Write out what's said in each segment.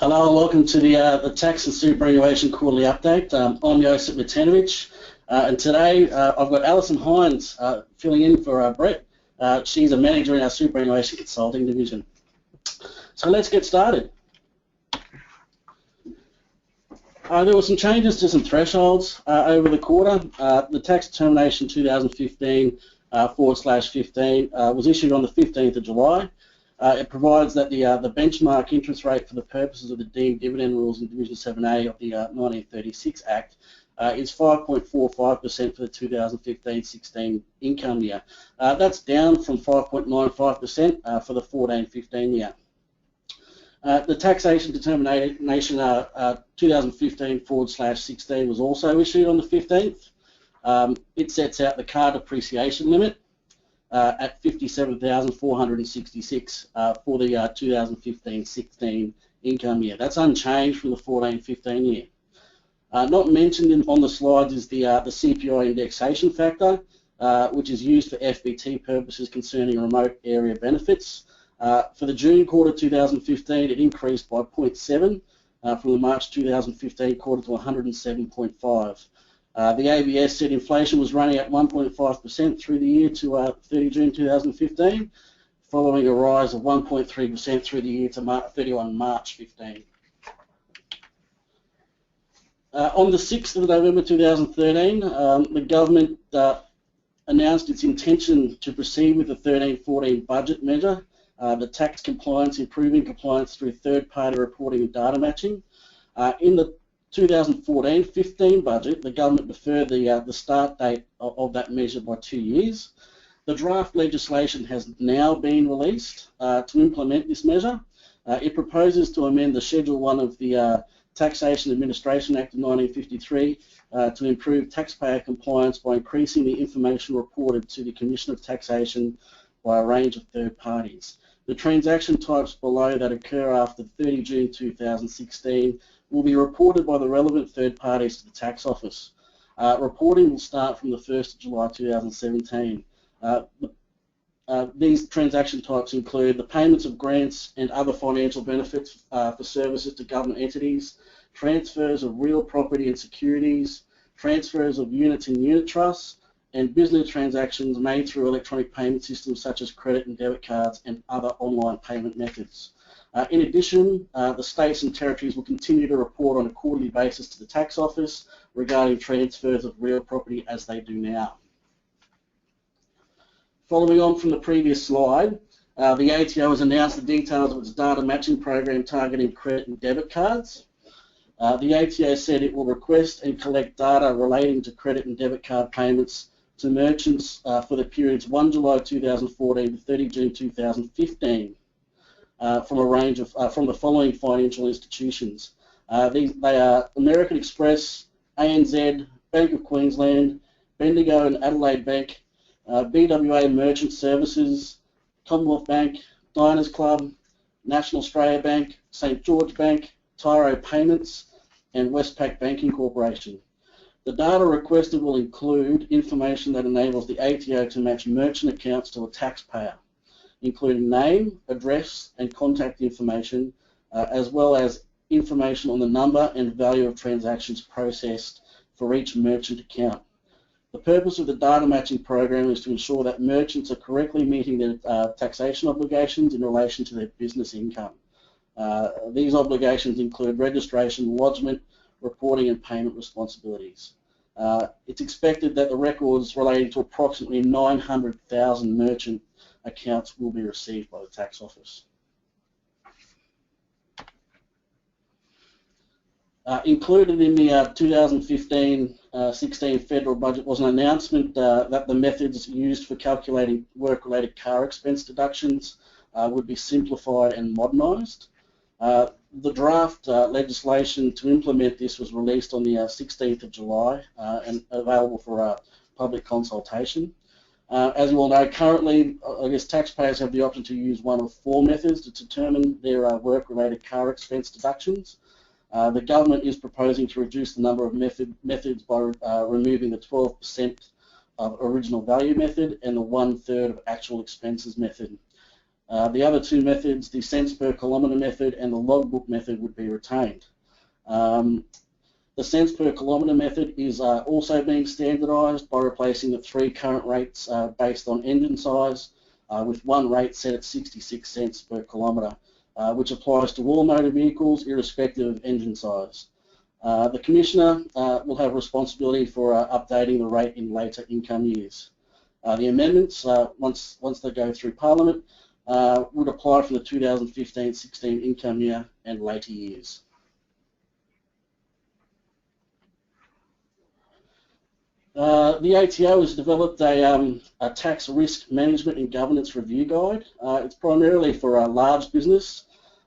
Hello and welcome to the Tax and Superannuation Quarterly Update. I'm Josip Matanovic, and today I've got Alison Hines filling in for Brett. She's a manager in our Superannuation Consulting Division. So let's get started. There were some changes to some thresholds over the quarter. The Tax Determination 2015/15 was issued on the 15th of July. It provides that the benchmark interest rate for the purposes of the deemed dividend rules in Division 7A of the 1936 Act is 5.45% for the 2015-16 income year. That's down from 5.95% for the 14-15 year. The Taxation Determination 2015/16 was also issued on the 15th. It sets out the CARA depreciation limit at 57,466 for the 2015-16 income year. That's unchanged from the 14-15 year. Not mentioned on the slides is the CPI indexation factor, which is used for FBT purposes concerning remote area benefits. For the June quarter 2015, it increased by 0.7 from the March 2015 quarter to 107.5. The ABS said inflation was running at 1.5% through the year to 30 June 2015, following a rise of 1.3% through the year to 31 March 15. On the 6th of November 2013, the government announced its intention to proceed with the 13-14 budget measure, the tax compliance, improving compliance through third-party reporting and data matching. In the 2014-15 budget, the government deferred the start date of that measure by 2 years. The draft legislation has now been released to implement this measure. It proposes to amend the Schedule 1 of the Taxation Administration Act of 1953 to improve taxpayer compliance by increasing the information reported to the Commission of Taxation by a range of third parties. The transaction types below that occur after 30 June 2016 will be reported by the relevant third parties to the tax office. Reporting will start from the 1st of July 2017. These transaction types include the payments of grants and other financial benefits for services to government entities, transfers of real property and securities, transfers of units in unit trusts, and business transactions made through electronic payment systems such as credit and debit cards and other online payment methods. In addition, the states and territories will continue to report on a quarterly basis to the tax office regarding transfers of real property as they do now. Following on from the previous slide, the ATO has announced the details of its data matching program targeting credit and debit cards. The ATO said it will request and collect data relating to credit and debit card payments to merchants for the periods 1 July 2014 to 30 June 2015. From a range of from the following financial institutions. They are American Express, ANZ, Bank of Queensland, Bendigo and Adelaide Bank, BWA Merchant Services, Commonwealth Bank, Diners Club, National Australia Bank, St George Bank, Tyro Payments, and Westpac Banking Corporation. The data requested will include information that enables the ATO to match merchant accounts to a taxpayer, including name, address and contact information, as well as information on the number and value of transactions processed for each merchant account. The purpose of the data matching program is to ensure that merchants are correctly meeting their taxation obligations in relation to their business income. These obligations include registration, lodgement, reporting and payment responsibilities. It's expected that the records relating to approximately 900,000 merchant accounts will be received by the tax office. Included in the 2015-16 federal budget was an announcement that the methods used for calculating work-related CARA expense deductions would be simplified and modernised. The draft legislation to implement this was released on the 16th of July and available for public consultation. As you all know, currently, I guess taxpayers have the option to use one of 4 methods to determine their work-related CARA expense deductions. The government is proposing to reduce the number of methods by removing the 12% of original value method and the 1/3 of actual expenses method. The other two methods, the cents per kilometre method and the logbook method, would be retained. The cents per kilometre method is also being standardised by replacing the three current rates based on engine size with one rate set at 66 cents per kilometre, which applies to all motor vehicles irrespective of engine size. The Commissioner will have responsibility for updating the rate in later income years. The amendments, once they go through Parliament, would apply for the 2015-16 income year and later years. The ATO has developed a tax risk management and governance review guide. It's primarily for a large business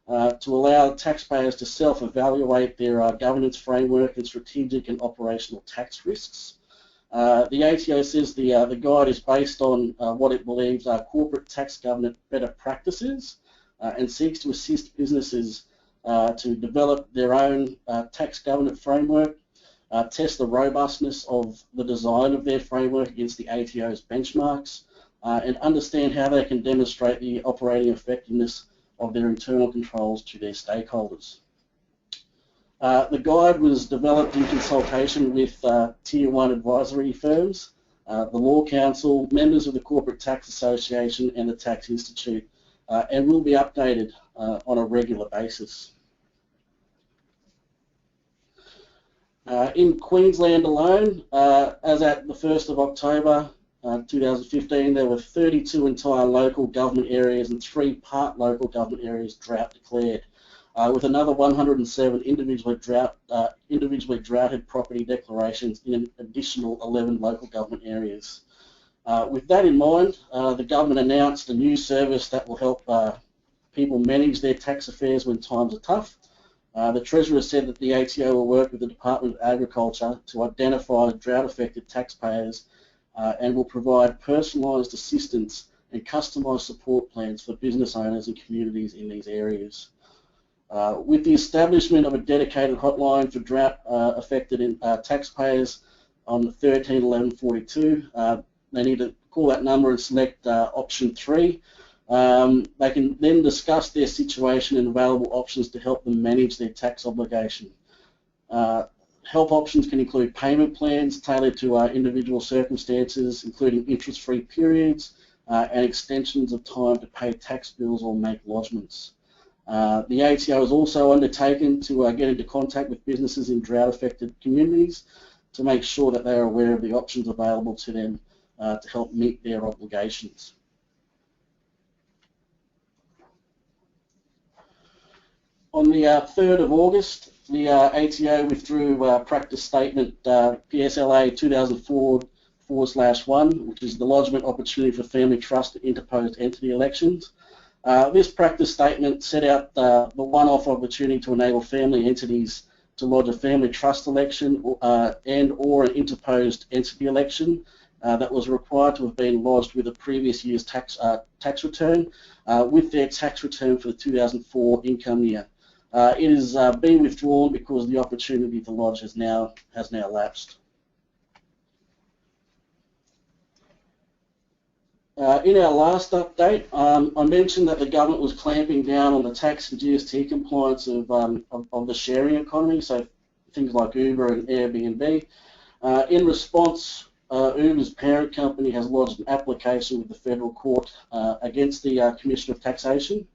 to allow taxpayers to self-evaluate their governance framework and strategic and operational tax risks. The ATO says the guide is based on what it believes are corporate tax governance better practices and seeks to assist businesses to develop their own tax governance framework, test the robustness of the design of their framework against the ATO's benchmarks, and understand how they can demonstrate the operating effectiveness of their internal controls to their stakeholders. The guide was developed in consultation with Tier 1 advisory firms, the Law Council, members of the Corporate Tax Association and the Tax Institute, and will be updated on a regular basis. In Queensland alone, as at the 1st of October 2015, there were 32 entire local government areas and 3 part local government areas drought declared, with another 107 individually droughted property declarations in an additional 11 local government areas. With that in mind, the government announced a new service that will help people manage their tax affairs when times are tough. The Treasurer said that the ATO will work with the Department of Agriculture to identify drought-affected taxpayers and will provide personalised assistance and customised support plans for business owners and communities in these areas. With the establishment of a dedicated hotline for drought-affected taxpayers on 131142, they need to call that number and select option 3. They can then discuss their situation and available options to help them manage their tax obligation. Help options can include payment plans tailored to individual circumstances, including interest-free periods and extensions of time to pay tax bills or make lodgements. The ATO has also undertaken to get into contact with businesses in drought-affected communities to make sure that they are aware of the options available to them to help meet their obligations. On the 3rd of August, the ATO withdrew Practice Statement PSLA 2004/1, which is the lodgement opportunity for family trust and interposed entity elections. This practice statement set out the one-off opportunity to enable family entities to lodge a family trust election and or an interposed entity election that was required to have been lodged with a previous year's tax return with their tax return for the 2004 income year. It is being withdrawn because the opportunity to lodge has now lapsed. In our last update, I mentioned that the government was clamping down on the tax and GST compliance of the sharing economy, so things like Uber and Airbnb. In response, Uber's parent company has lodged an application with the Federal Court against the Commissioner of Taxation.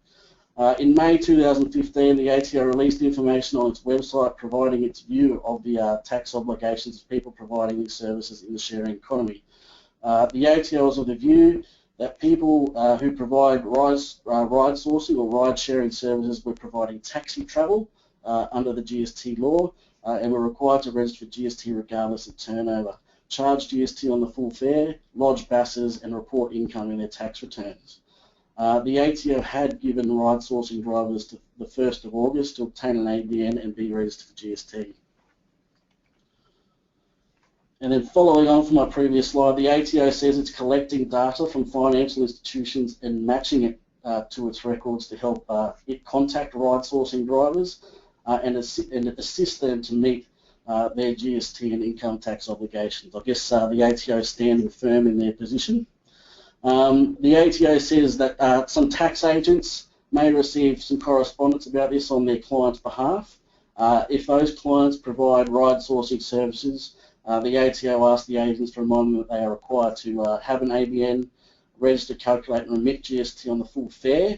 In May 2015, the ATO released information on its website providing its view of the tax obligations of people providing these services in the sharing economy. The ATO is of the view that people who provide ride sourcing or ride sharing services were providing taxi travel under the GST law and were required to register for GST regardless of turnover, charge GST on the full fare, lodge BASs and report income in their tax returns. The ATO had given ride sourcing drivers to the 1st of August to obtain an ABN and be registered for GST. And then following on from my previous slide, the ATO says it's collecting data from financial institutions and matching it to its records to help it contact ride sourcing drivers and assist them to meet their GST and income tax obligations. I guess the ATO is standing firm in their position. The ATO says that some tax agents may receive some correspondence about this on their client's behalf. If those clients provide ride sourcing services, the ATO asks the agents to remind them that they are required to have an ABN, register, calculate and remit GST on the full fare,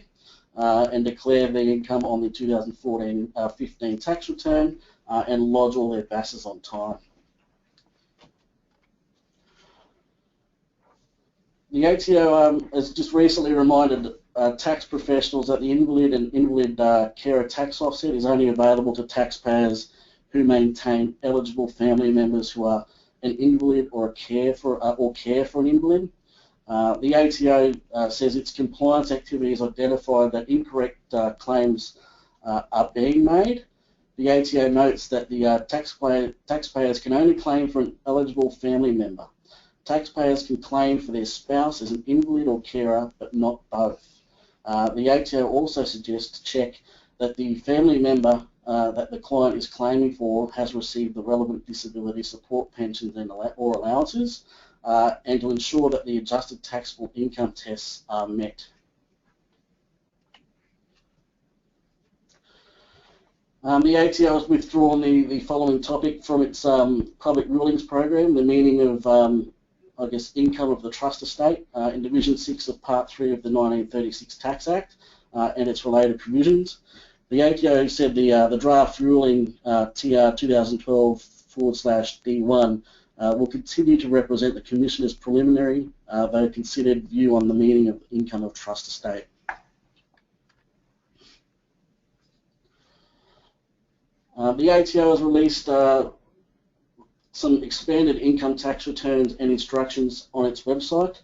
and declare their income on the 2014-15 tax return, and lodge all their BASs on time. The ATO has just recently reminded tax professionals that the Invalid and Invalid CARA tax offset is only available to taxpayers who maintain eligible family members who are an invalid or care for an invalid. The ATO says its compliance activities identified that incorrect claims are being made. The ATO notes that the taxpayers can only claim for an eligible family member. Taxpayers can claim for their spouse as an invalid or carer, but not both. The ATO also suggests to check that the family member that the client is claiming for has received the relevant disability support pensions or allowances, and to ensure that the adjusted taxable income tests are met. The ATO has withdrawn the following topic from its public rulings program, the meaning of I guess, income of the trust estate in Division 6 of Part 3 of the 1936 Tax Act and its related provisions. The ATO said the draft ruling TR 2012/D1 will continue to represent the Commissioner's preliminary, though considered view on the meaning of income of trust estate. The ATO has released some expanded income tax returns and instructions on its website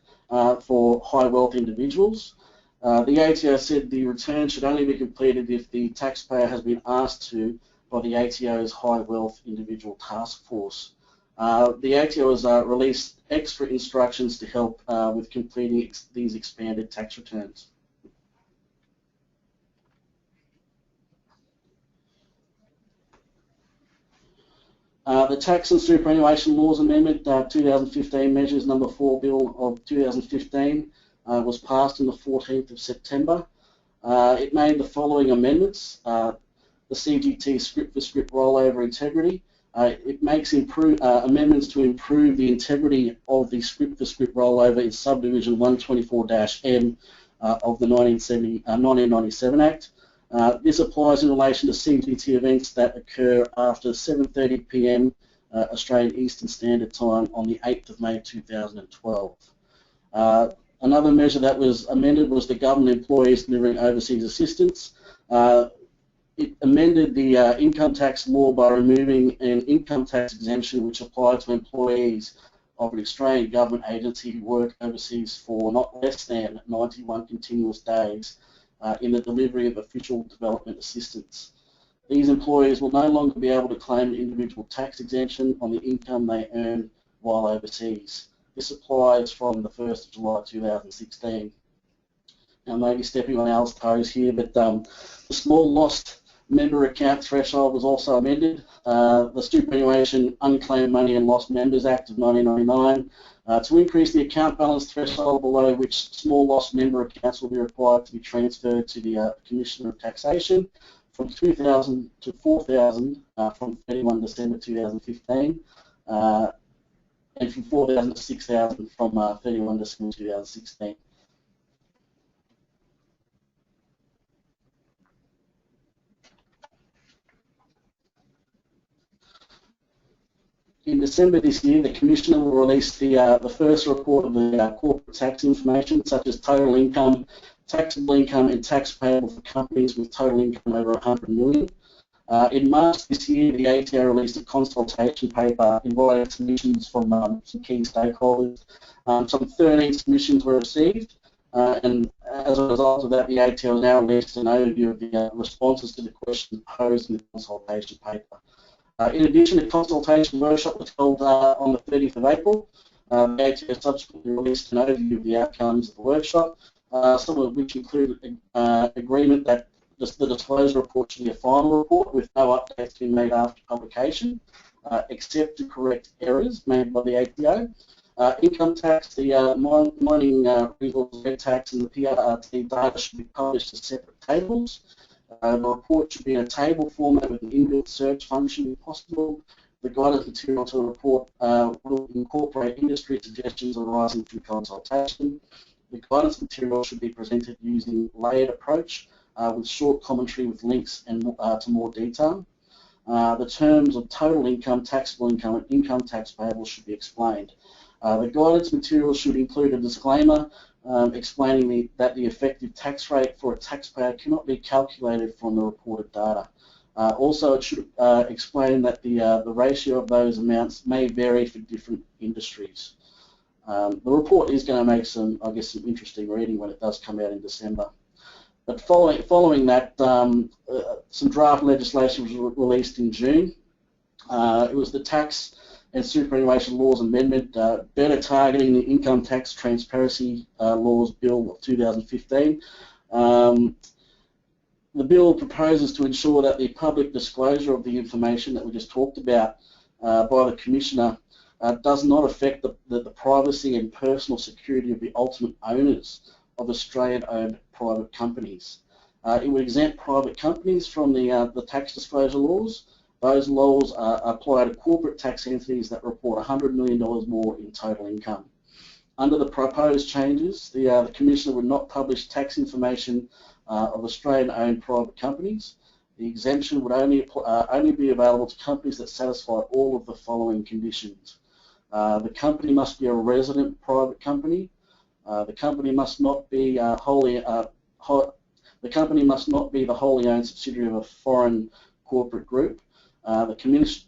for high wealth individuals. The ATO said the return should only be completed if the taxpayer has been asked to by the ATO's High Wealth Individual Task Force. The ATO has released extra instructions to help with completing these expanded tax returns. The Tax and Superannuation Laws Amendment 2015 Measures Number 4 Bill of 2015 was passed on the 14th of September. It made the following amendments. The CGT script for script rollover integrity. It makes amendments to improve the integrity of the script for script rollover in subdivision 124-M of the 1997 Act. This applies in relation to CGT events that occur after 7:30 p.m. Australian Eastern Standard Time on the 8th of May 2012. Another measure that was amended was the government employees delivering overseas assistance. It amended the income tax law by removing an income tax exemption which applied to employees of an Australian government agency who work overseas for not less than 91 continuous days in the delivery of official development assistance. These employees will no longer be able to claim an individual tax exemption on the income they earn while overseas. This applies from the 1st of July 2016. Now, maybe stepping on Al's toes here, but the small lost member account threshold was also amended. The Superannuation Unclaimed Money and Lost Members Act of 1999 to increase the account balance threshold below which small lost member accounts will be required to be transferred to the Commissioner of Taxation from 2,000 to 4,000 from 31 December 2015 and from 4,000 to 6,000 from 31 December 2016. In December this year, the Commissioner will release the first report of the corporate tax information, such as total income, taxable income, and tax payable for companies with total income over 100 million. In March this year, the ATO released a consultation paper inviting submissions from some key stakeholders. Some 13 submissions were received, and as a result of that, the ATO has now released an overview of the responses to the questions posed in the consultation paper. In addition, a consultation workshop was held on the 30th of April. The ATO subsequently released an overview of the outcomes of the workshop, some of which included agreement that the disclosure report should be a final report with no updates being made after publication, except to correct errors made by the ATO. Income tax, the mining resource rent tax and the PRT data should be published as separate tables. The report should be in a table format with an inbuilt search function if possible. The guidance material to the report will incorporate industry suggestions arising from consultation. The guidance material should be presented using layered approach with short commentary with links and to more detail. The terms of total income, taxable income, and income tax payable should be explained. The guidance material should include a disclaimer explaining that the effective tax rate for a taxpayer cannot be calculated from the reported data. Also, it should explain that the ratio of those amounts may vary for different industries. The report is going to make some, I guess, some interesting reading when it does come out in December. But following that, some draft legislation was released in June. It was the Tax and Superannuation Laws Amendment, better targeting the Income Tax Transparency Laws Bill of 2015. The bill proposes to ensure that the public disclosure of the information that we just talked about by the Commissioner does not affect the privacy and personal security of the ultimate owners of Australian-owned private companies. It would exempt private companies from the tax disclosure laws. Those laws apply to corporate tax entities that report $100 million more in total income. Under the proposed changes, the Commissioner would not publish tax information of Australian-owned private companies. The exemption would only be available to companies that satisfy all of the following conditions. The company must be a resident private company. The company must not be the company must not be the wholly owned subsidiary of a foreign corporate group. The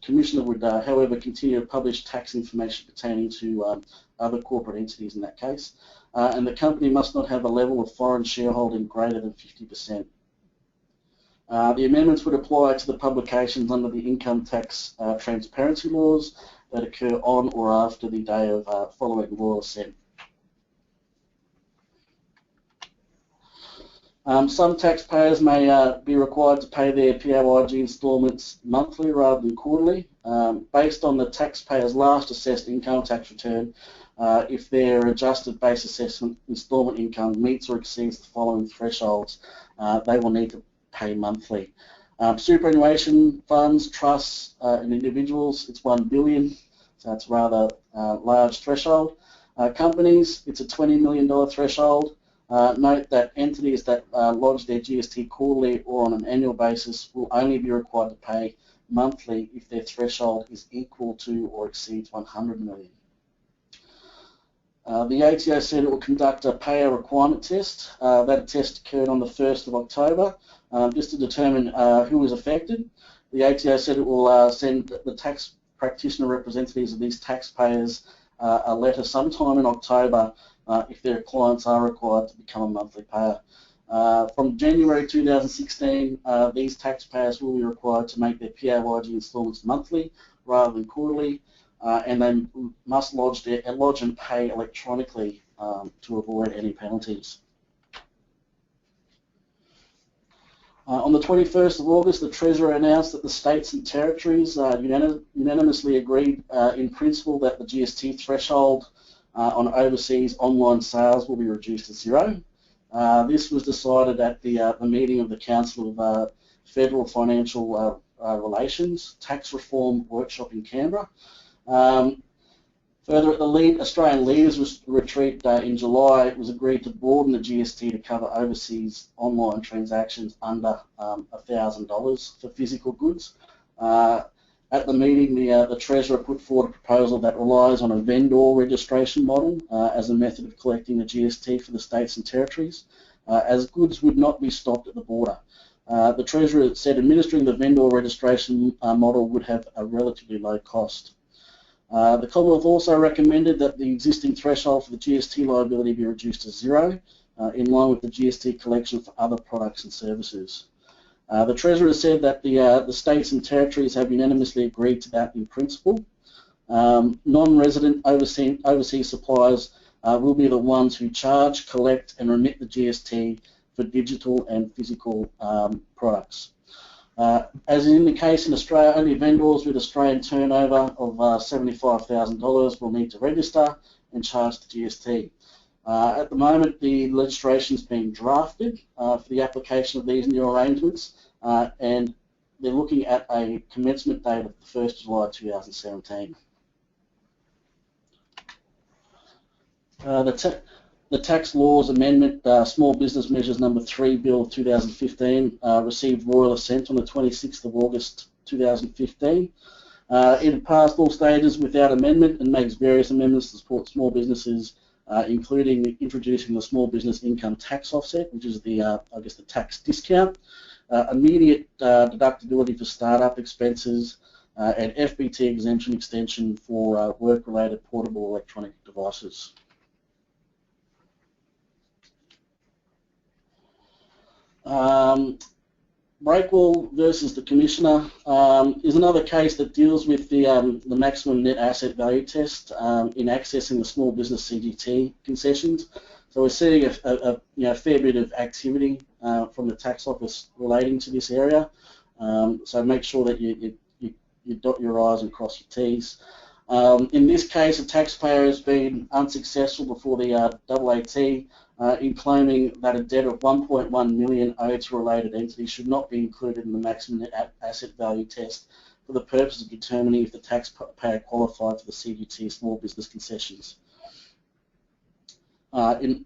Commissioner would, however, continue to publish tax information pertaining to other corporate entities in that case. And the company must not have a level of foreign shareholding greater than 50%. The amendments would apply to the publications under the income tax transparency laws that occur on or after the day of following royal assent. Some taxpayers may be required to pay their PayG instalments monthly rather than quarterly. Based on the taxpayer's last assessed income tax return, if their adjusted base assessment instalment income meets or exceeds the following thresholds, they will need to pay monthly. Superannuation funds, trusts, and individuals, it's $1 billion, so that's a rather large threshold. Companies, it's a $20 million threshold. Note that entities that lodge their GST quarterly or on an annual basis will only be required to pay monthly if their threshold is equal to or exceeds 100 million. The ATO said it will conduct a payer requirement test. That test occurred on the 1st of October, just to determine who is affected. The ATO said it will send the tax practitioner representatives of these taxpayers a letter sometime in October if their clients are required to become a monthly payer. From January 2016, these taxpayers will be required to make their PayG instalments monthly rather than quarterly, and they must lodge and pay electronically to avoid any penalties. On the 21st of August, the Treasurer announced that the states and territories unanimously agreed in principle that the GST threshold on overseas online sales will be reduced to zero. This was decided at the meeting of the Council of Federal Financial Relations Tax Reform Workshop in Canberra. Further, at the Australian Leaders Retreat in July, it was agreed to broaden the GST to cover overseas online transactions under $1,000 for physical goods. At the meeting, the Treasurer put forward a proposal that relies on a vendor registration model as a method of collecting the GST for the states and territories, as goods would not be stopped at the border. The Treasurer said administering the vendor registration model would have a relatively low cost. The Commonwealth also recommended that the existing threshold for the GST liability be reduced to zero, in line with the GST collection for other products and services. The Treasurer said that the states and territories have unanimously agreed to that in principle. Non-resident overseas suppliers will be the ones who charge, collect and remit the GST for digital and physical products. As in the case in Australia, only vendors with Australian turnover of $75,000 will need to register, and charged to GST. At the moment, the legislation is being drafted for the application of these new arrangements, and they're looking at a commencement date of the 1st of July 2017. The Tax Laws Amendment, Small Business Measures Number 3 Bill 2015 received royal assent on the 26th of August 2015. It passed all stages without amendment and makes various amendments to support small businesses, including introducing the small business income tax offset, which is the, I guess, the tax discount, immediate deductibility for startup expenses, and FBT exemption extension for work-related portable electronic devices. Breakwall versus the Commissioner is another case that deals with the maximum net asset value test in accessing the small business CGT concessions. So we're seeing a fair bit of activity from the tax office relating to this area. So make sure that you dot your I's and cross your T's. In this case, a taxpayer has been unsuccessful before the AAT in claiming that a debt of $1.1 million owed to related entities should not be included in the maximum net asset value test for the purpose of determining if the taxpayer qualified for the CGT small business concessions. The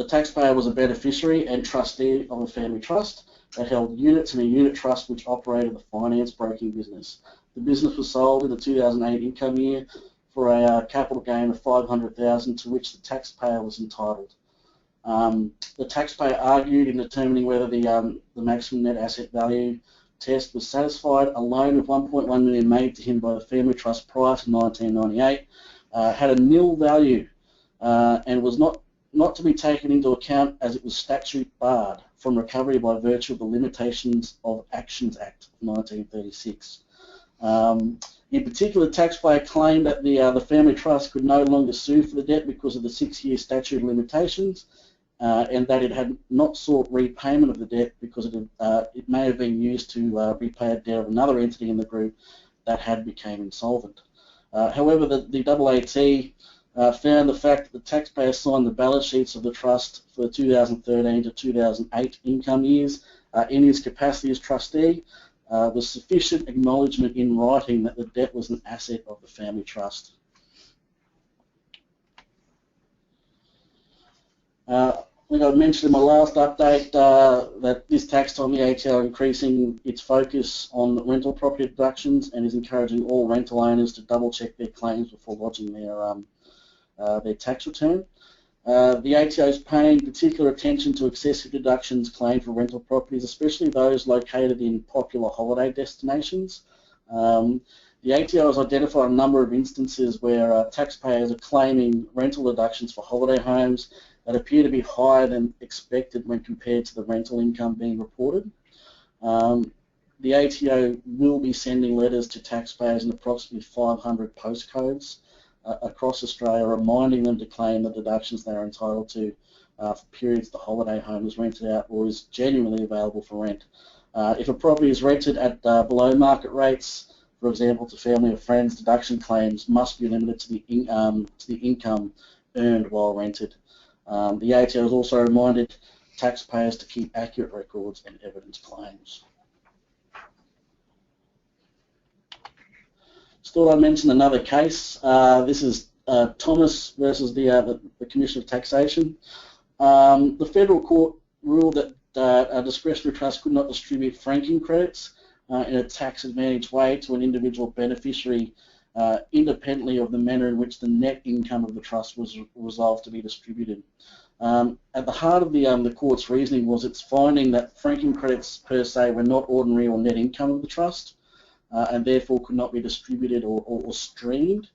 taxpayer was a beneficiary and trustee of a family trust that held units in a unit trust which operated a finance broking business. The business was sold in the 2008 income year for a capital gain of $500,000 to which the taxpayer was entitled. The taxpayer argued in determining whether the maximum net asset value test was satisfied. A loan of $1.1 million made to him by the family trust prior to 1998 had a nil value and was not to be taken into account as it was statute barred from recovery by virtue of the Limitations of Actions Act of 1936. In particular, the taxpayer claimed that the family trust could no longer sue for the debt because of the 6-year statute of limitations, and that it had not sought repayment of the debt because it may have been used to repay a debt of another entity in the group that had become insolvent. However, the AAT found the fact that the taxpayer signed the balance sheets of the trust for the 2013 to 2008 income years in his capacity as trustee was sufficient acknowledgement in writing that the debt was an asset of the family trust. I think I mentioned in my last update that this tax time the ATO are increasing its focus on rental property deductions and is encouraging all rental owners to double check their claims before lodging their tax return. The ATO is paying particular attention to excessive deductions claimed for rental properties, especially those located in popular holiday destinations. The ATO has identified a number of instances where taxpayers are claiming rental deductions for holiday homes that appear to be higher than expected when compared to the rental income being reported. The ATO will be sending letters to taxpayers in approximately 500 postcodes across Australia, reminding them to claim the deductions they are entitled to for periods the holiday home is rented out or is genuinely available for rent. If a property is rented at below market rates, for example to family or friends, deduction claims must be limited to the income earned while rented. The ATO has also reminded taxpayers to keep accurate records and evidence claims. Just thought I'd mention another case. This is Thomas versus the Commissioner of Taxation. The federal court ruled that a discretionary trust could not distribute franking credits in a tax advantage way to an individual beneficiary independently of the manner in which the net income of the trust was resolved to be distributed. At the heart of the court's reasoning was its finding that franking credits per se were not ordinary or net income of the trust and therefore could not be distributed or streamed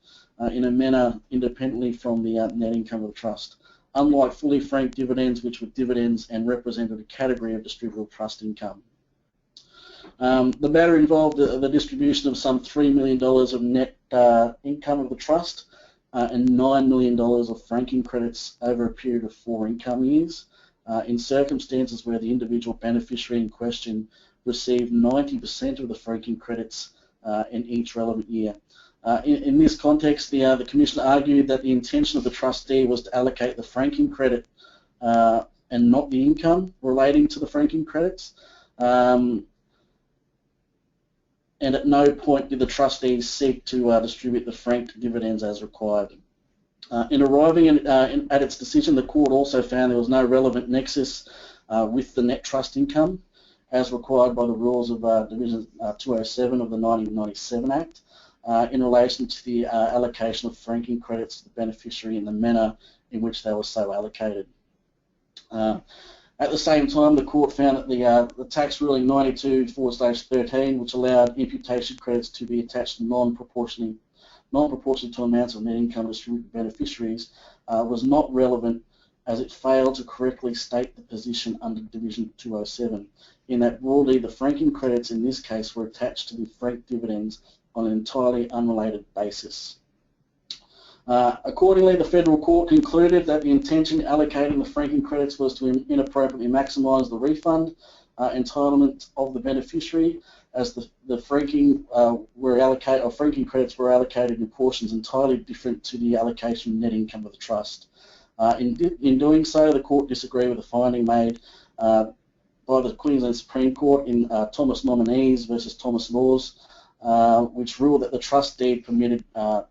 in a manner independently from the net income of the trust, unlike fully franked dividends, which were dividends and represented a category of distributable trust income. The matter involved the distribution of some $3 million of net income of the trust and $9 million of franking credits over a period of 4 income years in circumstances where the individual beneficiary in question received 90% of the franking credits in each relevant year. In this context, the Commission argued that the intention of the trustee was to allocate the franking credit and not the income relating to the franking credits. And at no point did the trustees seek to distribute the franked dividends as required. In arriving at its decision, the court also found there was no relevant nexus with the net trust income as required by the rules of Division 207 of the 1997 Act in relation to the allocation of franking credits to the beneficiary in the manner in which they were so allocated. At the same time, the court found that the tax ruling 92/13, which allowed imputation credits to be attached non-proportionally to amounts of net income distributed to beneficiaries, was not relevant as it failed to correctly state the position under Division 207, in that broadly the franking credits in this case were attached to the franked dividends on an entirely unrelated basis. Accordingly, the Federal Court concluded that the intention in allocating the franking credits was to inappropriately maximise the refund entitlement of the beneficiary, as the franking franking credits were allocated in portions entirely different to the allocation of net income of the trust. In doing so, the court disagreed with the finding made by the Queensland Supreme Court in Thomas Nominees versus Thomas Laws, which ruled that the trust deed permitted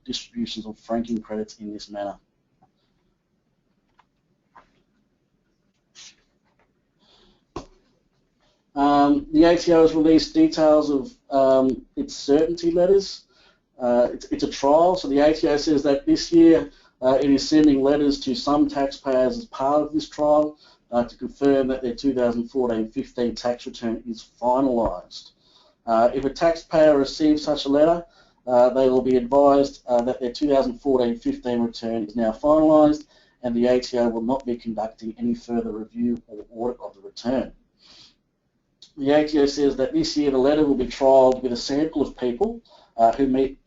distributions of franking credits in this manner. The ATO has released details of its certainty letters. It's a trial, so the ATO says that this year it is sending letters to some taxpayers as part of this trial to confirm that their 2014-15 tax return is finalised. If a taxpayer receives such a letter, they will be advised that their 2014-15 return is now finalised, and the ATO will not be conducting any further review or audit of the return. The ATO says that this year the letter will be trialled with a sample of people who meet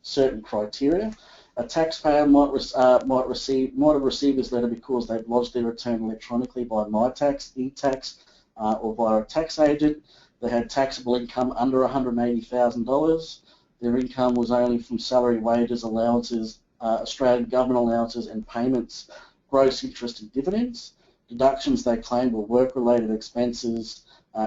certain criteria. A taxpayer might have received this letter because they've lodged their return electronically by MyTax, eTax, or via a tax agent. They had taxable income under $180,000. Their income was only from salary, wages, allowances, Australian government allowances and payments, gross interest and dividends. Deductions they claimed were work-related expenses,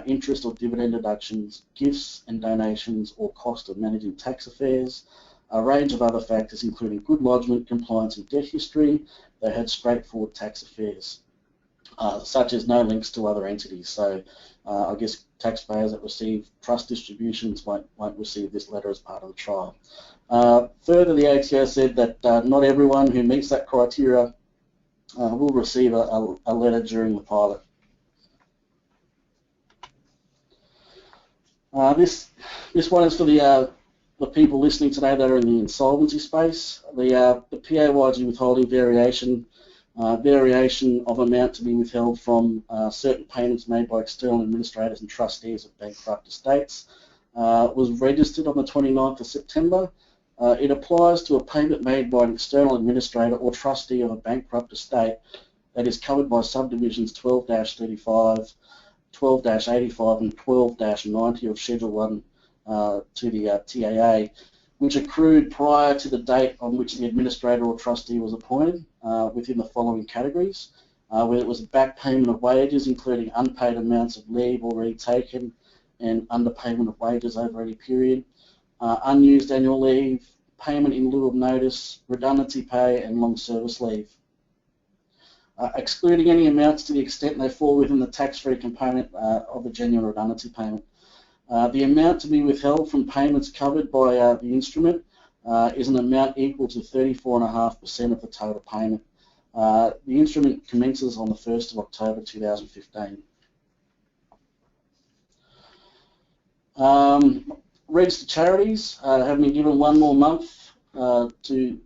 interest or dividend deductions, gifts and donations, or cost of managing tax affairs. A range of other factors including good lodgement, compliance and debt history. They had straightforward tax affairs, such as no links to other entities. So I guess taxpayers that receive trust distributions won't receive this letter as part of the trial. Further, the ATO said that not everyone who meets that criteria will receive a letter during the pilot. This one is for the people listening today that are in the insolvency space. The PAYG withholding variation of amount to be withheld from certain payments made by external administrators and trustees of bankrupt estates was registered on the 29th of September. It applies to a payment made by an external administrator or trustee of a bankrupt estate that is covered by subdivisions 12-35, 12-85 and 12-90 of Schedule 1 to the TAA, which accrued prior to the date on which the administrator or trustee was appointed within the following categories, where it was a back payment of wages including unpaid amounts of leave already taken and underpayment of wages over any period, unused annual leave, payment in lieu of notice, redundancy pay and long service leave. Excluding any amounts to the extent they fall within the tax-free component of the genuine redundancy payment. The amount to be withheld from payments covered by the instrument is an amount equal to 34.5% of the total payment. The instrument commences on the 1st of October 2015. Registered charities have been given one more month to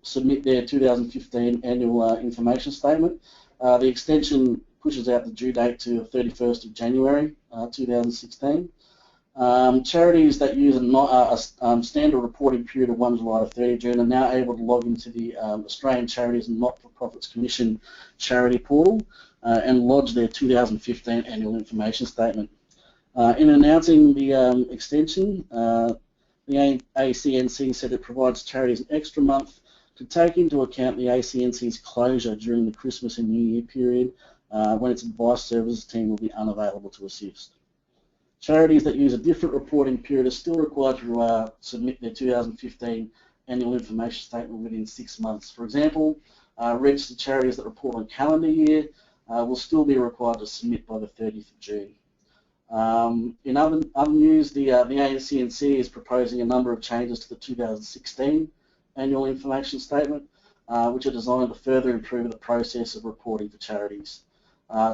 submit their 2015 annual information statement. The extension pushes out the due date to 31st of January 2016. Charities that use a standard reporting period of 1 July to 30 June are now able to log into the Australian Charities and Not-for-Profits Commission charity portal and lodge their 2015 annual information statement. In announcing the extension, the ACNC said it provides charities an extra month to take into account the ACNC's closure during the Christmas and New Year period when its advice services team will be unavailable to assist. Charities that use a different reporting period are still required to submit their 2015 annual information statement within 6 months. For example, registered charities that report on calendar year will still be required to submit by the 30th of June. In other news, the ACNC is proposing a number of changes to the 2016 annual information statement, which are designed to further improve the process of reporting for charities.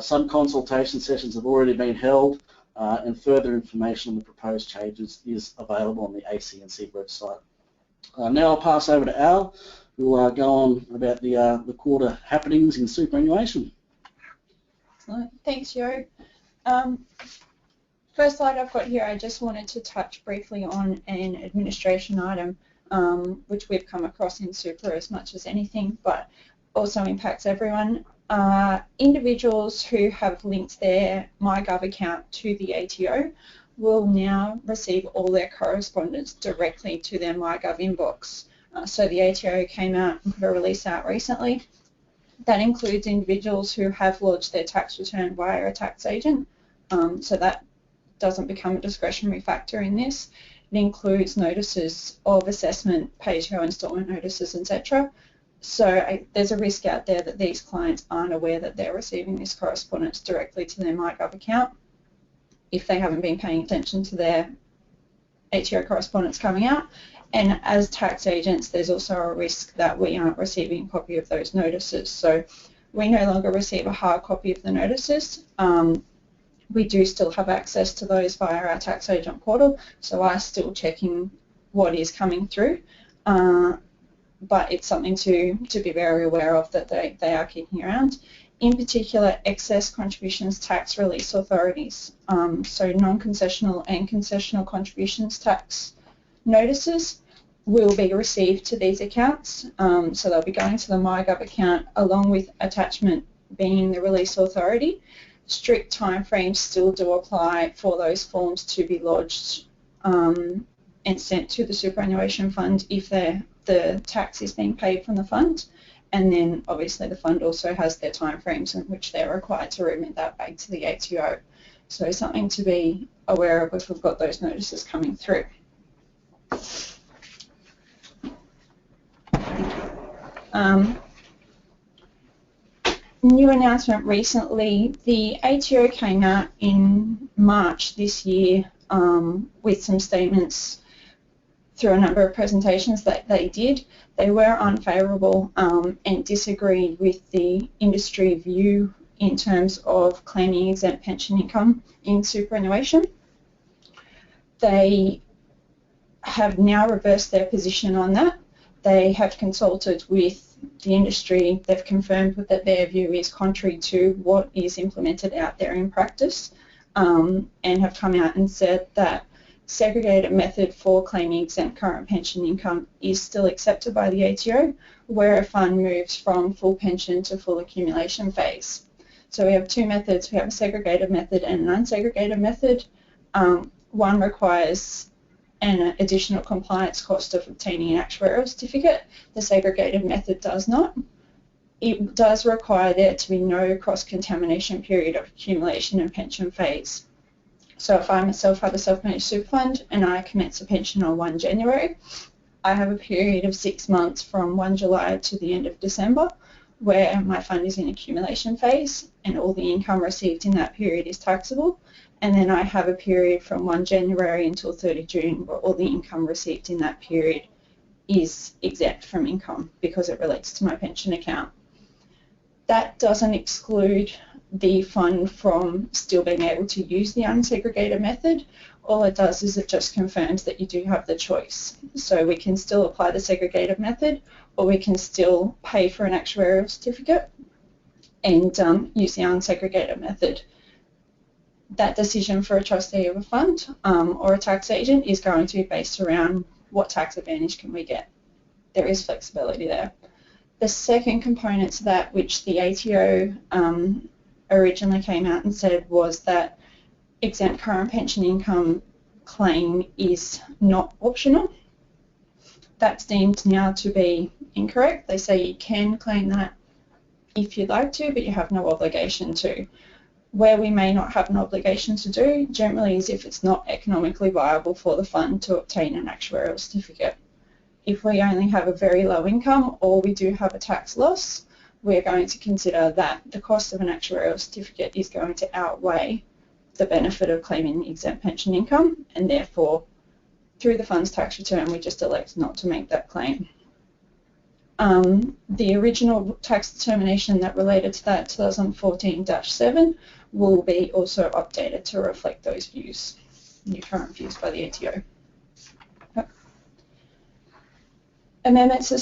Some consultation sessions have already been held, and further information on the proposed changes is available on the ACNC website. Now I'll pass over to Al, who will go on about the quarter happenings in superannuation. Thanks, Jo. First slide I've got here, I just wanted to touch briefly on an administration item which we've come across in super as much as anything, but also impacts everyone. Individuals who have linked their MyGov account to the ATO will now receive all their correspondence directly to their MyGov inbox. So the ATO came out and put a release out recently. That includes individuals who have lodged their tax return via a tax agent, so that doesn't become a discretionary factor in this. It includes notices of assessment, PayG Installment notices, etc. So there's a risk out there that these clients aren't aware that they're receiving this correspondence directly to their MyGov account if they haven't been paying attention to their ATO correspondence coming out. And as tax agents, there's also a risk that we aren't receiving a copy of those notices. So we no longer receive a hard copy of the notices. We do still have access to those via our tax agent portal, so I'm still checking what is coming through. But it's something to be very aware of, that they are kicking around. In particular, excess contributions tax release authorities, so non-concessional and concessional contributions tax notices will be received to these accounts. So they'll be going to the MyGov account along with attachment being the release authority. Strict timeframes still do apply for those forms to be lodged and sent to the superannuation fund if the tax is being paid from the fund, and then obviously the fund also has their timeframes in which they're required to remit that back to the ATO. So something to be aware of if we've got those notices coming through. New announcement recently, the ATO came out in March this year with some statements through a number of presentations that they did. They were unfavourable and disagreed with the industry view in terms of claiming exempt pension income in superannuation. They have now reversed their position on that. They have consulted with the industry. They've confirmed that their view is contrary to what is implemented out there in practice, and have come out and said that segregated method for claiming exempt current pension income is still accepted by the ATO where a fund moves from full pension to full accumulation phase. So we have two methods. We have a segregated method and an unsegregated method. One requires an additional compliance cost of obtaining an actuarial certificate. The segregated method does not. It does require there to be no cross-contamination period of accumulation and pension phase. So if I myself have a self-managed super fund and I commence a pension on 1 January, I have a period of 6 months from 1 July to the end of December where my fund is in accumulation phase and all the income received in that period is taxable. And then I have a period from 1 January until 30 June where all the income received in that period is exempt from income because it relates to my pension account. That doesn't exclude the fund from still being able to use the unsegregated method. All it does is it just confirms that you do have the choice. So we can still apply the segregated method, or we can still pay for an actuarial certificate and use the unsegregated method. That decision for a trustee of a fund or a tax agent is going to be based around what tax advantage can we get. There is flexibility there. The second component to that, which the ATO originally came out and said, was that exempt current pension income claim is not optional. That's deemed now to be incorrect. They say you can claim that if you'd like to, but you have no obligation to. Where we may not have an obligation to do generally is if it's not economically viable for the fund to obtain an actuarial certificate. If we only have a very low income or we do have a tax loss, we're going to consider that the cost of an actuarial certificate is going to outweigh the benefit of claiming exempt pension income, and therefore through the fund's tax return we just elect not to make that claim. The original tax determination that related to that 2014-7 will be also updated to reflect those views, new current views by the ATO. Amendments to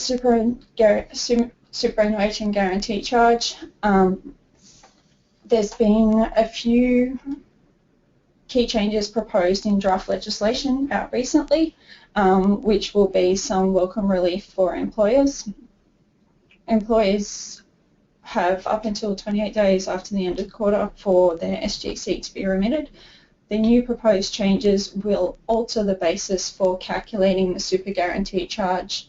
superannuation guarantee charge. There's been a few key changes proposed in draft legislation out recently, which will be some welcome relief for employers. Employers have up until 28 days after the end of the quarter for their SGC to be remitted. The new proposed changes will alter the basis for calculating the super guarantee charge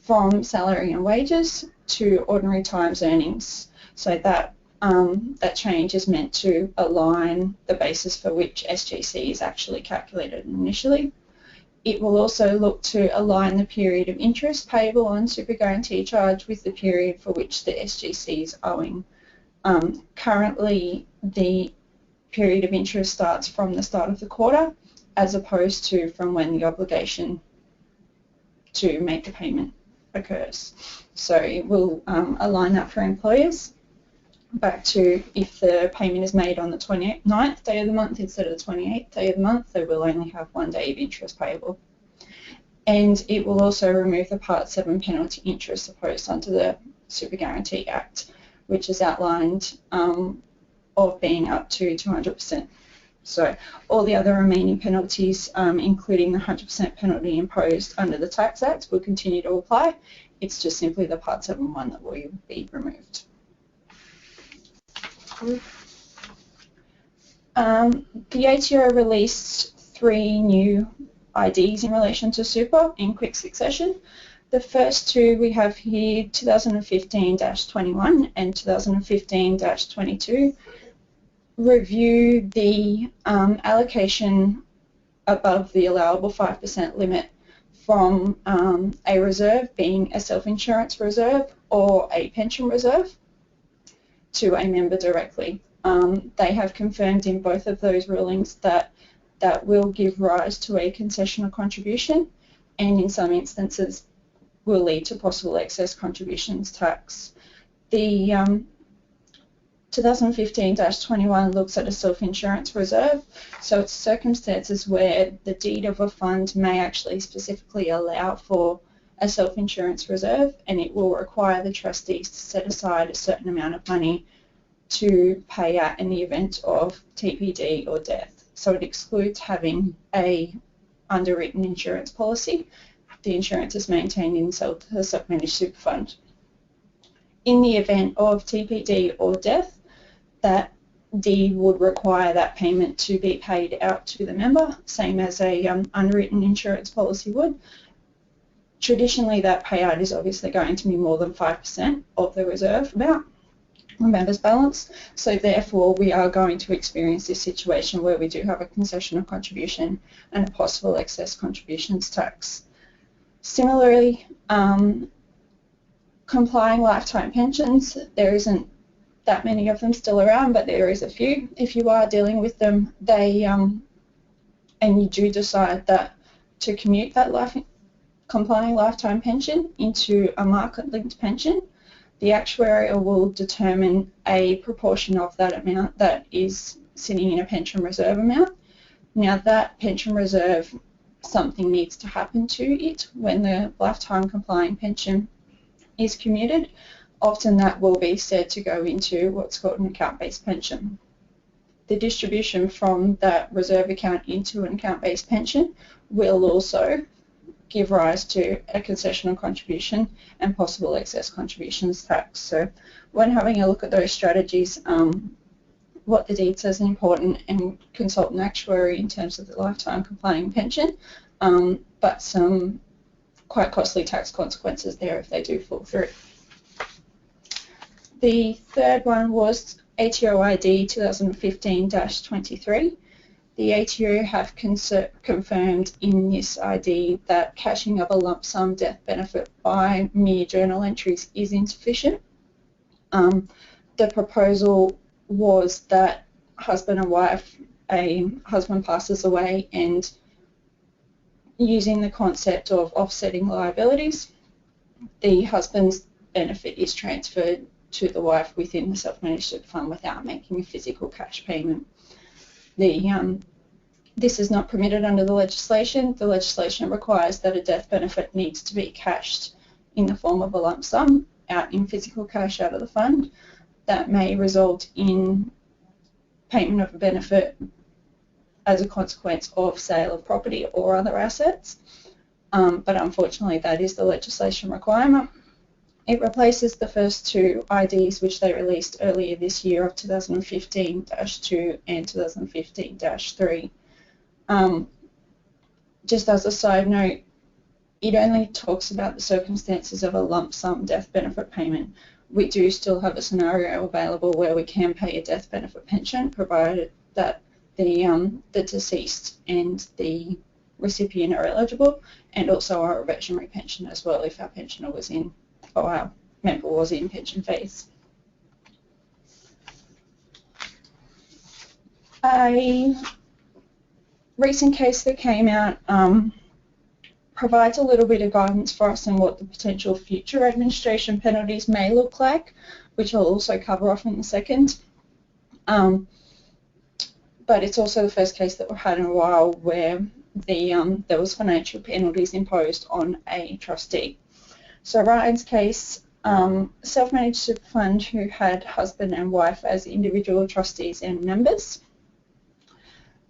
from salary and wages to ordinary times earnings. So that that change is meant to align the basis for which SGC is actually calculated initially. It will also look to align the period of interest payable on super guarantee charge with the period for which the SGC is owing. Currently, the period of interest starts from the start of the quarter as opposed to from when the obligation to make the payment occurs. So it will align that for employers back to if the payment is made on the 29th day of the month instead of the 28th day of the month, they will only have 1 day of interest payable. And it will also remove the Part 7 penalty interest imposed under the Super Guarantee Act, which is outlined of being up to 200%. So all the other remaining penalties, including the 100% penalty imposed under the Tax Act, will continue to apply. It's just simply the Part 7 one that will be removed. The ATO released 3 new IDs in relation to super in quick succession. The first 2 we have here, 2015-21 and 2015-22, review the allocation above the allowable 5% limit from a reserve, being a self-insurance reserve or a pension reserve, to a member directly. They have confirmed in both of those rulings that that will give rise to a concessional contribution, and in some instances will lead to possible excess contributions tax. The 2015-21 looks at a self-insurance reserve, so it's circumstances where the deed of a fund may actually specifically allow for a self-insurance reserve, and it will require the trustees to set aside a certain amount of money to pay out in the event of TPD or death. So it excludes having a underwritten insurance policy. The insurance is maintained in the self-managed super fund. In the event of TPD or death, that deed would require that payment to be paid out to the member, same as a underwritten insurance policy would. Traditionally, that payout is obviously going to be more than 5% of the reserve amount, the member's balance, so therefore we are going to experience this situation where we do have a concessional contribution and a possible excess contributions tax. Similarly, complying lifetime pensions, there isn't that many of them still around, but there is a few. If you are dealing with them, they and you do decide that to commute that complying lifetime pension into a market-linked pension, the actuarial will determine a proportion of that amount that is sitting in a pension reserve amount. Now that pension reserve, something needs to happen to it when the lifetime complying pension is commuted. Often that will be said to go into what's called an account-based pension. The distribution from that reserve account into an account-based pension will also give rise to a concessional contribution and possible excess contributions tax. So when having a look at those strategies, what the deed says is important, and consult an actuary in terms of the lifetime complying pension, but some quite costly tax consequences there if they do fall through. The third one was ATO ID 2015-23. The ATO have confirmed in this ID that cashing of a lump sum death benefit by mere journal entries is insufficient. The proposal was that husband and wife, a husband passes away, and using the concept of offsetting liabilities, the husband's benefit is transferred to the wife within the self-managed super fund without making a physical cash payment. This is not permitted under the legislation. The legislation requires that a death benefit needs to be cashed in the form of a lump sum out in physical cash out of the fund. That may result in payment of a benefit as a consequence of sale of property or other assets, but unfortunately that is the legislation requirement. It replaces the first two IDs which they released earlier this year of 2015-2 and 2015-3. Just as a side note, it only talks about the circumstances of a lump sum death benefit payment. We do still have a scenario available where we can pay a death benefit pension, provided that the deceased and the recipient are eligible, and also our reversionary pension as well if our pensioner was in, or our member was in pension phase. A recent case that came out provides a little bit of guidance for us on what the potential future administration penalties may look like, which I'll also cover off in a second. But it's also the first case that we've had in a while where there was financial penalties imposed on a trustee. So Ryan's case, self-managed super fund who had husband and wife as individual trustees and members.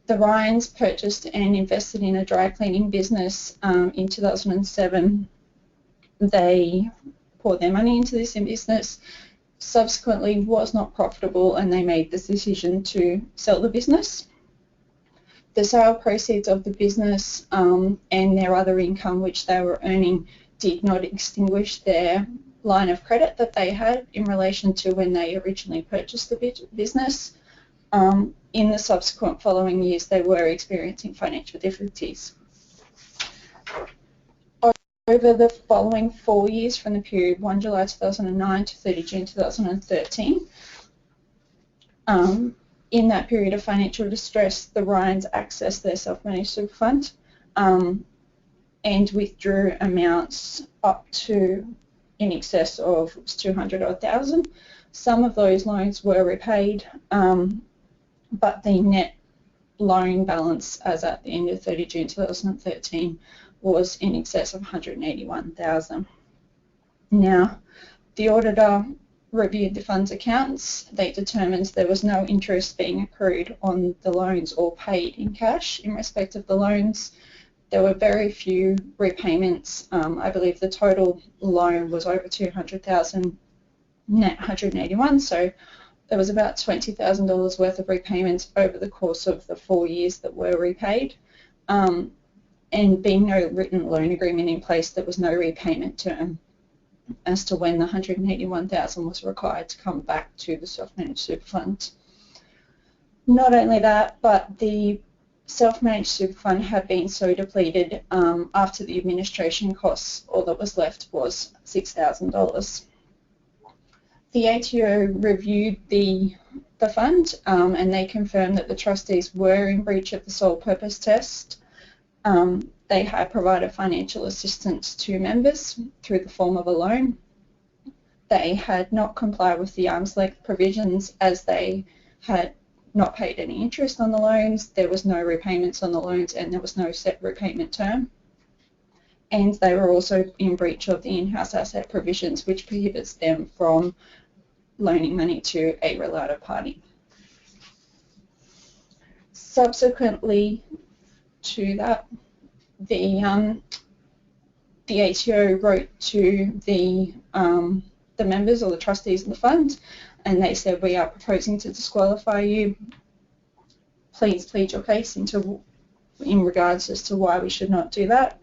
The Ryans purchased and invested in a dry cleaning business in 2007. They poured their money into this business, subsequently was not profitable, and they made this decision to sell the business. The sale proceeds of the business and their other income which they were earning did not extinguish their line of credit that they had in relation to when they originally purchased the business. In the subsequent following years, they were experiencing financial difficulties. Over the following 4 years, from the period 1 July 2009 to 30 June 2013, in that period of financial distress, the Ryans accessed their self-managed super fund and withdrew amounts up to in excess of 200,000. Some of those loans were repaid, but the net loan balance as at the end of 30 June 2013 was in excess of 181,000. Now, the auditor reviewed the fund's accounts. They determined there was no interest being accrued on the loans or paid in cash in respect of the loans. There were very few repayments. I believe the total loan was over 200,000, net 181, so there was about $20,000 worth of repayments over the course of the 4 years that were repaid. And being no written loan agreement in place, there was no repayment term as to when the 181,000 was required to come back to the self-managed super fund. Not only that, but the self-managed super fund had been so depleted after the administration costs, all that was left was $6,000. The ATO reviewed the fund and they confirmed that the trustees were in breach of the sole purpose test. They had provided financial assistance to members through the form of a loan. They had not complied with the arm's length provisions as they had not paid any interest on the loans, there was no repayments on the loans, and there was no set repayment term. And they were also in breach of the in-house asset provisions, which prohibits them from loaning money to a related party. Subsequently to that, the ATO wrote to the members or the trustees of the fund and they said, we are proposing to disqualify you. Please plead your case in regards as to why we should not do that.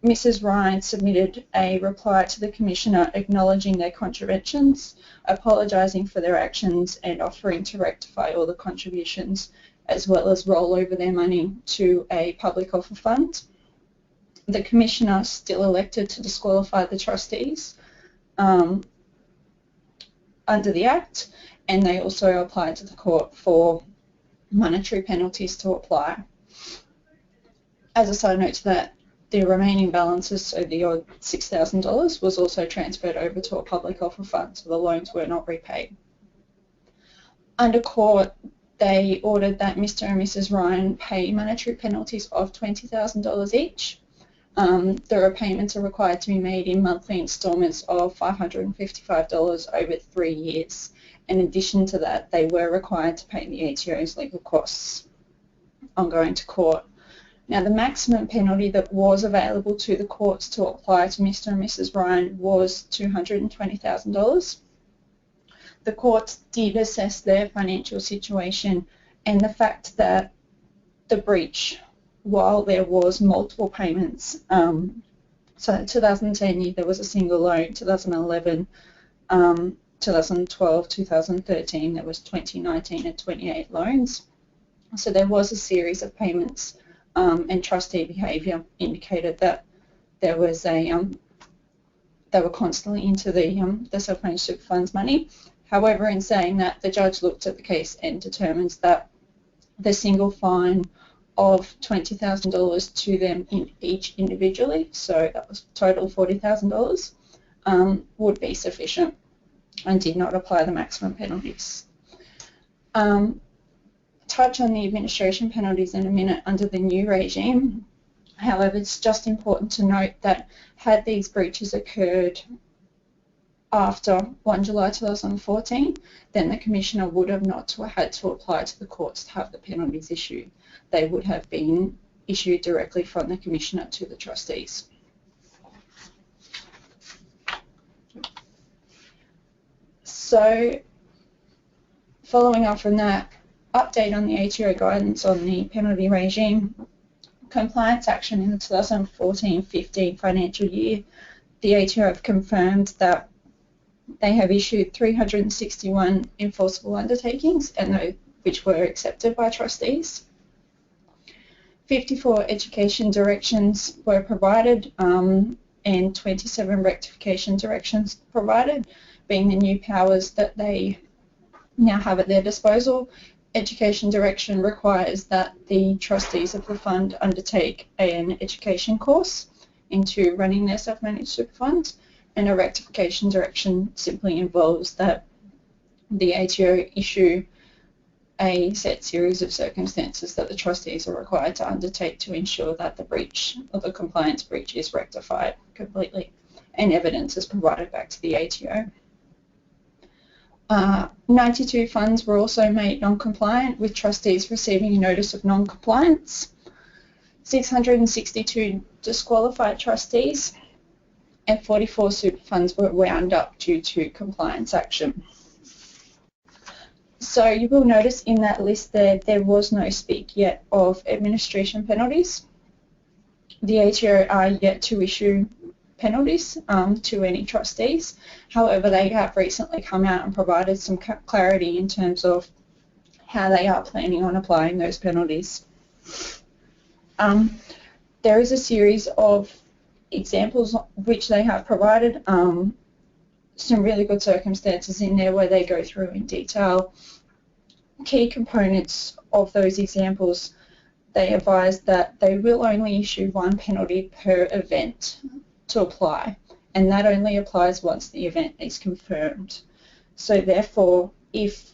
Mrs. Ryan submitted a reply to the Commissioner acknowledging their contraventions, apologising for their actions and offering to rectify all the contributions, as well as roll over their money to a public offer fund. The Commissioner still elected to disqualify the trustees under the Act, and they also applied to the court for monetary penalties to apply. As a side note to that, the remaining balances, so the odd $6,000, was also transferred over to a public offer fund, so the loans were not repaid. Under court, they ordered that Mr. and Mrs. Ryan pay monetary penalties of $20,000 each. The repayments are required to be made in monthly instalments of $555 over 3 years. In addition to that, they were required to pay the ATO's legal costs on going to court. Now, the maximum penalty that was available to the courts to apply to Mr. and Mrs. Ryan was $220,000. The courts did assess their financial situation and the fact that the breach, while there was multiple payments, so in 2010 there was a single loan, 2011, 2012, 2013 there was 2019 and 28 loans. So there was a series of payments, and trustee behaviour indicated that there was they were constantly into the self-managed super funds money. However, in saying that, the judge looked at the case and determined that the single fine of $20,000 to them in each individually, so that was total $40,000, would be sufficient and did not apply the maximum penalties. Touch on the administration penalties in a minute under the new regime. However, it's just important to note that had these breaches occurred after 1 July 2014, then the Commissioner would have not had to apply to the courts to have the penalties issued. They would have been issued directly from the Commissioner to the trustees. So, following on from that, update on the ATO guidance on the penalty regime. Compliance action in the 2014-15 financial year, the ATO have confirmed that they have issued 361 enforceable undertakings, and which were accepted by trustees. 54 education directions were provided, and 27 rectification directions provided, being the new powers that they now have at their disposal. Education direction requires that the trustees of the fund undertake an education course into running their self-managed super funds, and a rectification direction simply involves that the ATO issue a set series of circumstances that the trustees are required to undertake to ensure that the breach or the compliance breach is rectified completely, and evidence is provided back to the ATO. 92 funds were also made non-compliant, with trustees receiving a notice of non-compliance. 662 disqualified trustees, and 44 super funds were wound up due to compliance action. So you will notice in that list there was no speak yet of administration penalties. The ATO are yet to issue penalties to any trustees. However, they have recently come out and provided some clarity in terms of how they are planning on applying those penalties. There is a series of examples which they have provided, some really good circumstances in there where they go through in detail key components of those examples. They advise that they will only issue one penalty per event to apply, and that only applies once the event is confirmed. So therefore, if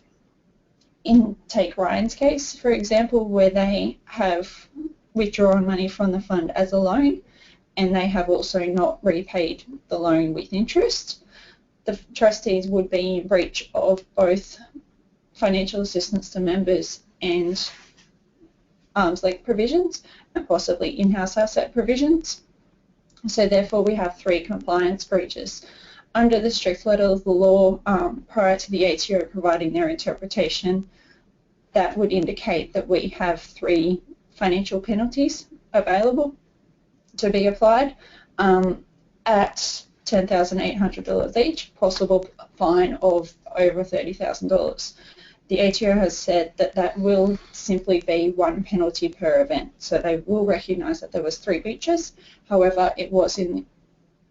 take Ryan's case, for example, where they have withdrawn money from the fund as a loan and they have also not repaid the loan with interest, the trustees would be in breach of both financial assistance to members and arm's length provisions, and possibly in-house asset provisions. So therefore we have 3 compliance breaches. Under the strict letter of the law, prior to the ATO providing their interpretation, that would indicate that we have 3 financial penalties available to be applied at $10,800 each, possible fine of over $30,000. The ATO has said that that will simply be 1 penalty per event, so they will recognise that there was 3 breaches. However, it was in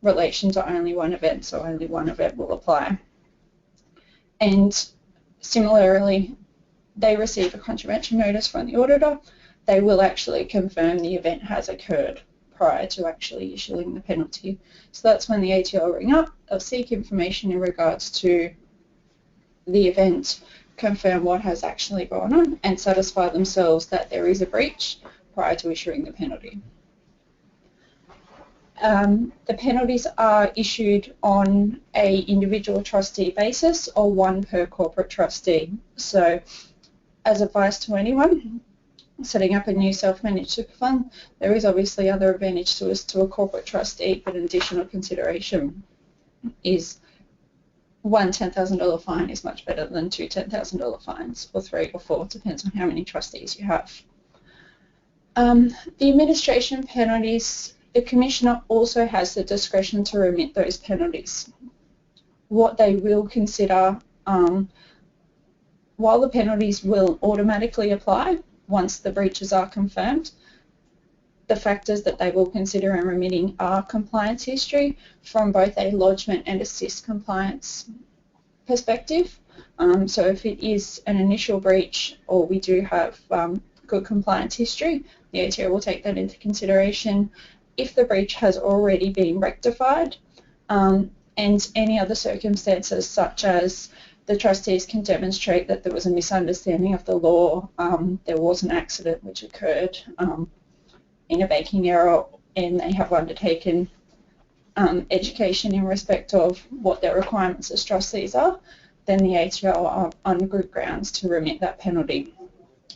relation to only 1 event, so only 1 event will apply. And similarly, they receive a contravention notice from the auditor. They will actually confirm the event has occurred prior to actually issuing the penalty. So that's when the ATO will ring up, they'll seek information in regards to the event, confirm what has actually gone on, and satisfy themselves that there is a breach prior to issuing the penalty. The penalties are issued on a individual trustee basis or 1 per corporate trustee. So as advice to anyone setting up a new self-managed super fund, there is obviously other advantage to us to a corporate trustee, but an additional consideration is 1 $10,000 fine is much better than 2 $10,000 fines, or 3 or 4, depends on how many trustees you have. The administration penalties, the Commissioner also has the discretion to remit those penalties. What they will consider, while the penalties will automatically apply once the breaches are confirmed, the factors that they will consider in remitting are compliance history from both a lodgement and assist compliance perspective. So if it is an initial breach or we do have good compliance history, the ATO will take that into consideration. If the breach has already been rectified and any other circumstances such as the trustees can demonstrate that there was a misunderstanding of the law, there was an accident which occurred in a banking error, and they have undertaken education in respect of what their requirements as trustees are, then the ATO are on good grounds to remit that penalty.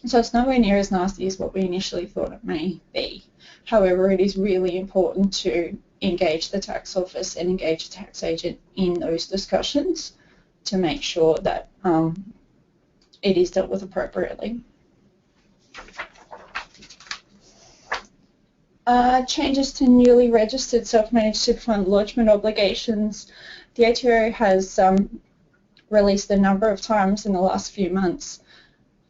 So it's nowhere near as nasty as what we initially thought it may be. However, it is really important to engage the tax office and engage the tax agent in those discussions to make sure that it is dealt with appropriately. Changes to newly registered self-managed super fund lodgement obligations. The ATO has released a number of times in the last few months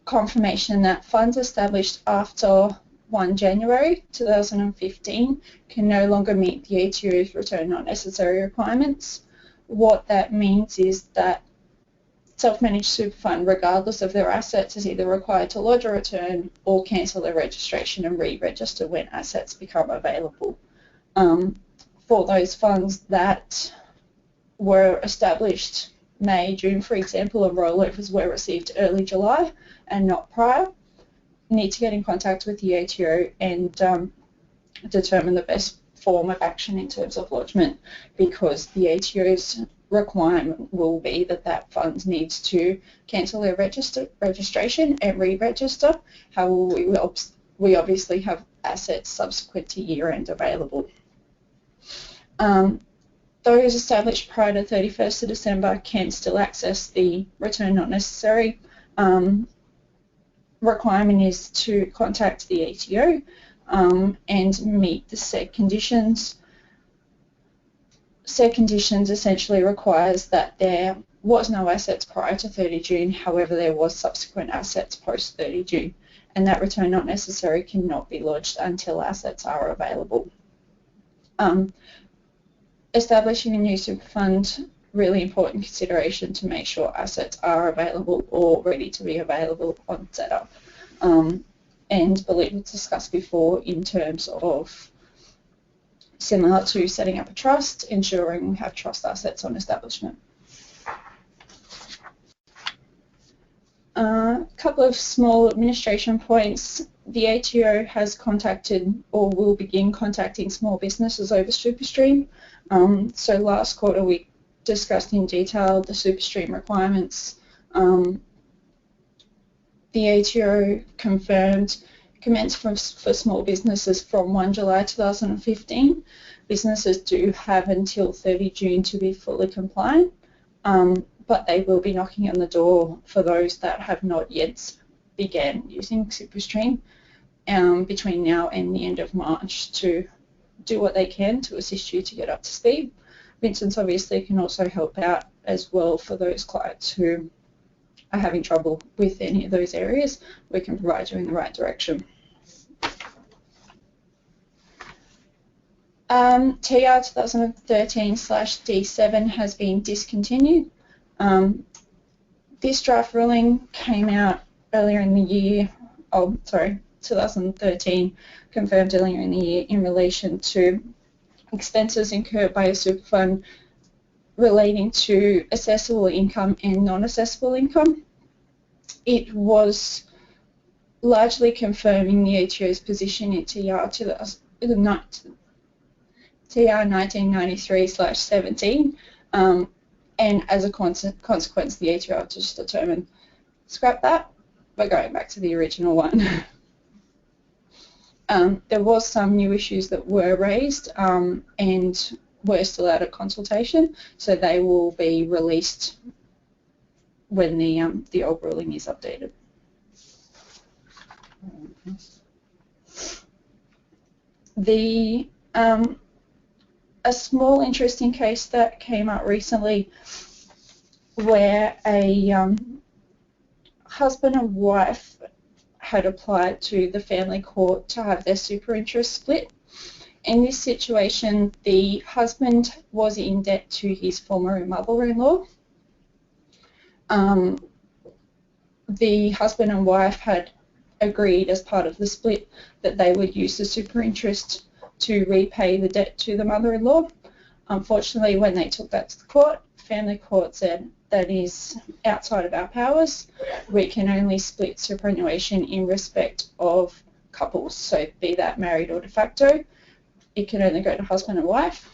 confirmation that funds established after 1 January 2015 can no longer meet the ATO's return not necessary requirements. What that means is that self-managed super fund, regardless of their assets, is either required to lodge a return or cancel their registration and re-register when assets become available. For those funds that were established May, June, for example, and rollovers were received early July and not prior, need to get in contact with the ATO and determine the best form of action in terms of lodgement, because the ATO's requirement will be that that fund needs to cancel their registration and re-register. However, we obviously have assets subsequent to year-end available. Those established prior to 31st of December can still access the return not necessary. Requirement is to contact the ATO and meet the said conditions. Said conditions essentially requires that there was no assets prior to 30 June, however there was subsequent assets post 30 June, and that return not necessary cannot be lodged until assets are available. Establishing a new super fund, really important consideration to make sure assets are available or ready to be available on setup. And I believe it's discussed before in terms of similar to setting up a trust, ensuring we have trust assets on establishment. A couple of small administration points. The ATO has contacted or will begin contacting small businesses over SuperStream. So last quarter we discussed in detail the SuperStream requirements. The ATO confirmed commenced for small businesses from 1 July 2015. Businesses do have until 30 June to be fully compliant, but they will be knocking on the door for those that have not yet began using SuperStream between now and the end of March to do what they can to assist you to get up to speed. Vincents obviously can also help out as well for those clients who are having trouble with any of those areas. We can provide you in the right direction. TR 2013/D7 has been discontinued. This draft ruling came out earlier in the year, 2013, confirmed earlier in the year in relation to expenses incurred by a super fund relating to assessable income and non-assessable income. It was largely confirming the ATO's position in TR 1993/17, and as a consequence, the ATO just determined, scrap that, we're going back to the original one. There was some new issues that were raised and were still out of consultation, so they will be released when the old ruling is updated. A small interesting case that came up recently where a husband and wife had applied to the family court to have their super interest split. In this situation, the husband was in debt to his former mother-in-law. The husband and wife had agreed as part of the split that they would use the super interest to repay the debt to the mother-in-law. Unfortunately, when they took that to the court, family court said that is outside of our powers. We can only split superannuation in respect of couples, so be that married or de facto. It can only go to husband and wife.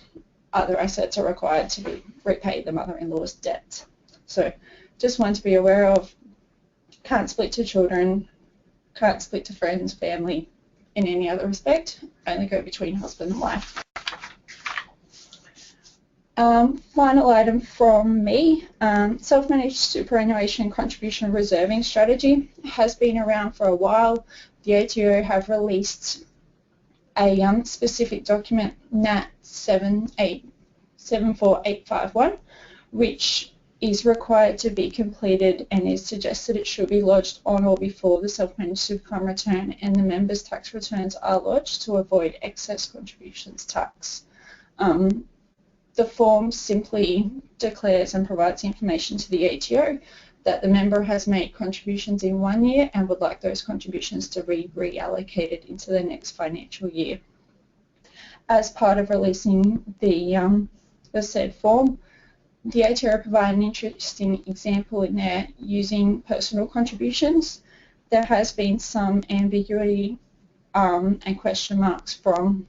Other assets are required to repay the mother-in-law's debt. So just want to be aware of, can't split to children, can't split to friends, family, in any other respect, only go between husband and wife. Final item from me, self-managed superannuation contribution reserving strategy has been around for a while. The ATO have released a specific document, NAT 74851, which is required to be completed and is suggested it should be lodged on or before the self-managed super fund return and the members' tax returns are lodged to avoid excess contributions tax. The form simply declares and provides information to the ATO that the member has made contributions in 1 year and would like those contributions to be reallocated into the next financial year. As part of releasing the said form, the ATO provide an interesting example in there using personal contributions. There has been some ambiguity and question marks from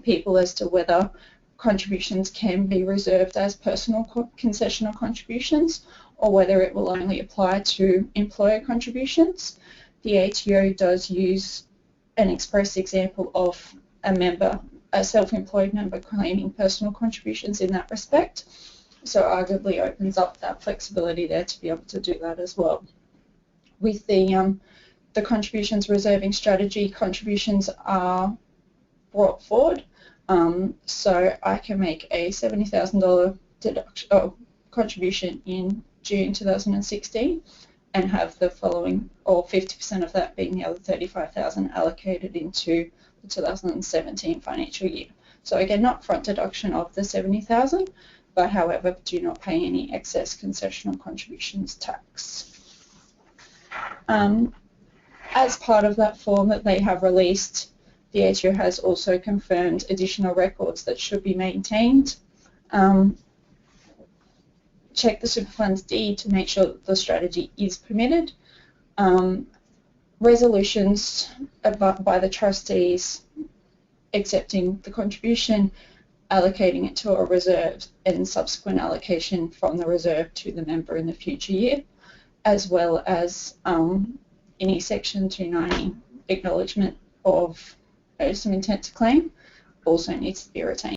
people as to whether contributions can be reserved as personal concessional contributions or whether it will only apply to employer contributions. The ATO does use an express example of a self-employed member claiming personal contributions in that respect. So arguably opens up that flexibility there to be able to do that as well. With the contributions reserving strategy, contributions are brought forward. So I can make a $70,000 contribution in June 2016 and have the following, or 50% of that being the other $35,000 allocated into the 2017 financial year. So again, not front deduction of the $70,000, but however do not pay any excess concessional contributions tax. As part of that form that they have released, the ATO has also confirmed additional records that should be maintained. Check the super fund's deed to make sure that the strategy is permitted. Resolutions by the trustees accepting the contribution, allocating it to a reserve, and subsequent allocation from the reserve to the member in the future year, as well as any Section 290 acknowledgement of notice of intent to claim also needs to be retained.